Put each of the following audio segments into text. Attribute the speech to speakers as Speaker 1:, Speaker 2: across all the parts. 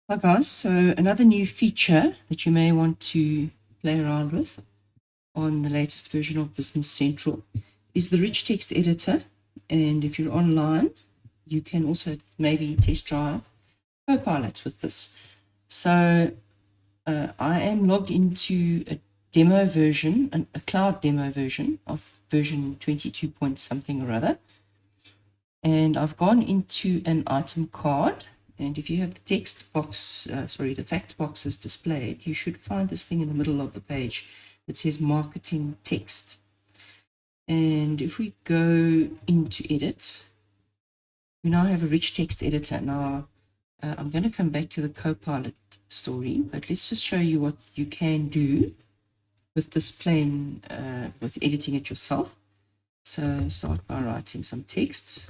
Speaker 1: Hi guys, so another new feature that you may want to play around with on the latest version of Business Central is the rich text editor. And if you're online, you can also maybe test drive Copilot with this. So I am logged into a demo version, a cloud demo version of version 22 point something or other. And I've gone into an item card. And if you have the text box, the fact boxes displayed, you should find this thing in the middle of the page that says marketing text. And if we go into edit, we now have a rich text editor. Now, I'm going to come back to the Copilot story, but let's just show you what you can do with this plain, with editing it yourself. So start by writing some text.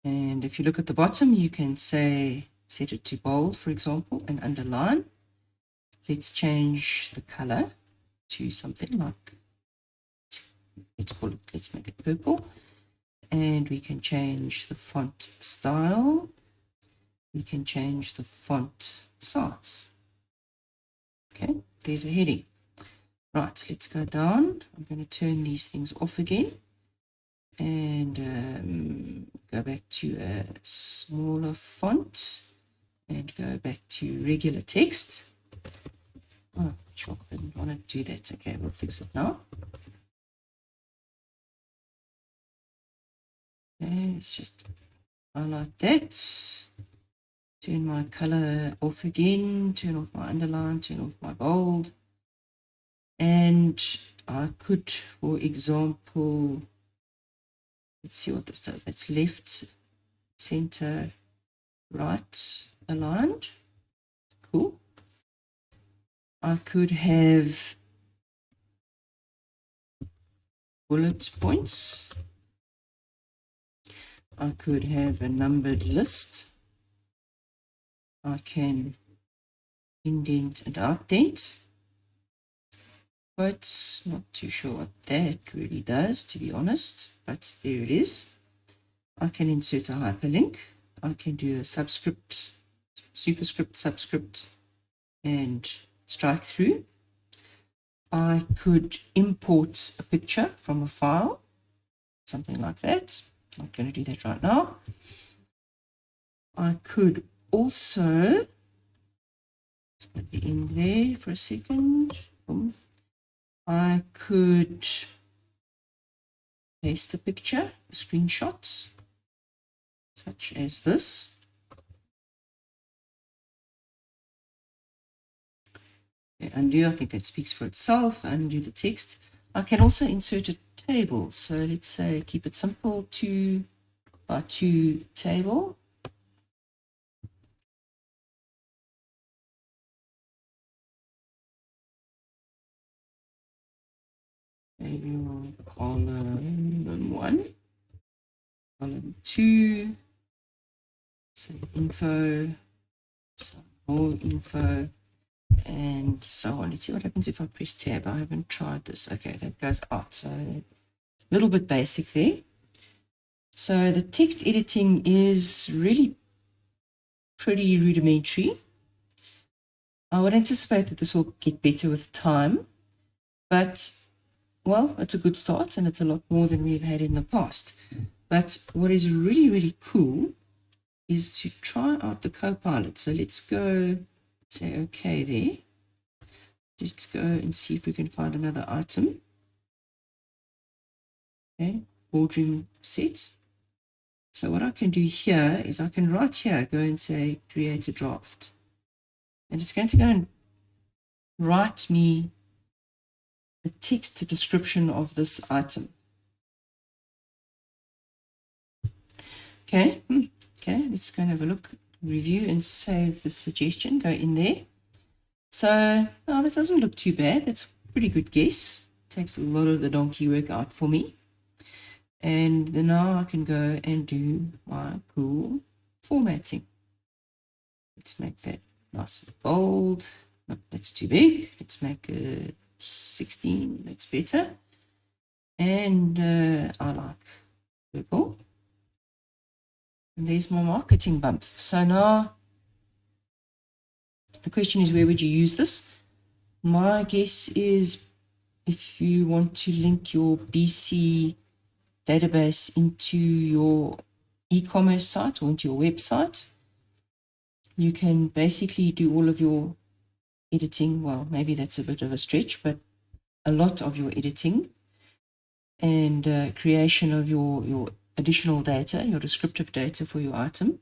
Speaker 1: And if you look at the bottom, you can say, set it to bold, for example, and underline. Let's change the color to something like, let's make it purple. And we can change the font style. We can change the font size. Okay, there's a heading. Right, let's go down. I'm going to turn these things off again. And go back to a smaller font and go back to regular text. Oh, sure, didn't want to do that. Okay, we'll fix it now. Okay, let's just highlight that. Turn my color off again, turn off my underline, turn off my bold. And I could, for example, let's see what this does. That's left, center, right aligned. Cool. I could have bullet points. I could have a numbered list. I can indent and outdent. But not too sure what that really does, to be honest, but there it is. I can insert a hyperlink. I can do a subscript, superscript, subscript, and strike through. I could import a picture from a file, something like that. Not going to do that right now. I could also, let's put the end there for a second. Boom. I could paste a picture, a screenshot, such as this. Okay, undo, I think that speaks for itself. Undo the text. I can also insert a table. So let's say keep it simple, 2 by 2 table. Table column 1, column 2, some info, some more info, and so on. Let's see what happens if I press tab. I haven't tried this. Okay, that goes out. So a little bit basic there. So the text editing is really pretty rudimentary. I would anticipate that this will get better with time, but well, it's a good start and it's a lot more than we've had in the past. But what is really, really cool is to try out the Copilot. So let's go say okay there. Let's go and see if we can find another item. Okay, boardroom set. So what I can do here is I can right here go and say create a draft. And it's going to go and write me a text description of this item. Okay, let's go and have a look, review and save the suggestion, go in there. So, oh, that doesn't look too bad. That's a pretty good guess. Takes a lot of the donkey work out for me. And then now I can go and do my cool formatting. Let's make that nice and bold. No, that's too big. Let's make it 16. That's better. And I like purple. And there's my marketing bump. So now the question is, where would you use this? My guess is if you want to link your BC database into your e-commerce site or into your website, you can basically do all of your editing. Well, maybe that's a bit of a stretch, but a lot of your editing and creation of your additional data, your descriptive data for your item,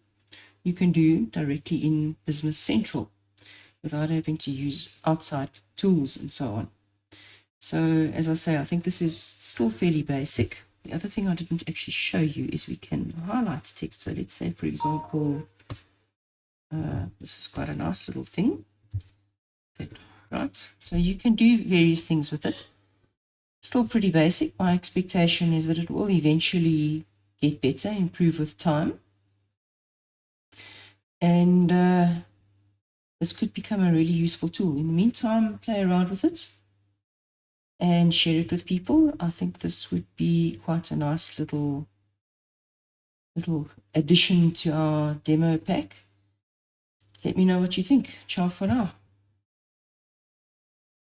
Speaker 1: you can do directly in Business Central without having to use outside tools and so on. So as I say, I think this is still fairly basic. The other thing I didn't actually show you is we can highlight text. So let's say, for example, this is quite a nice little thing. Right, so you can do various things with it. Still pretty basic. My expectation is that it will eventually get better, improve with time. And this could become a really useful tool. In the meantime, play around with it and share it with people. I think this would be quite a nice little addition to our demo pack. Let me know what you think. Ciao for now.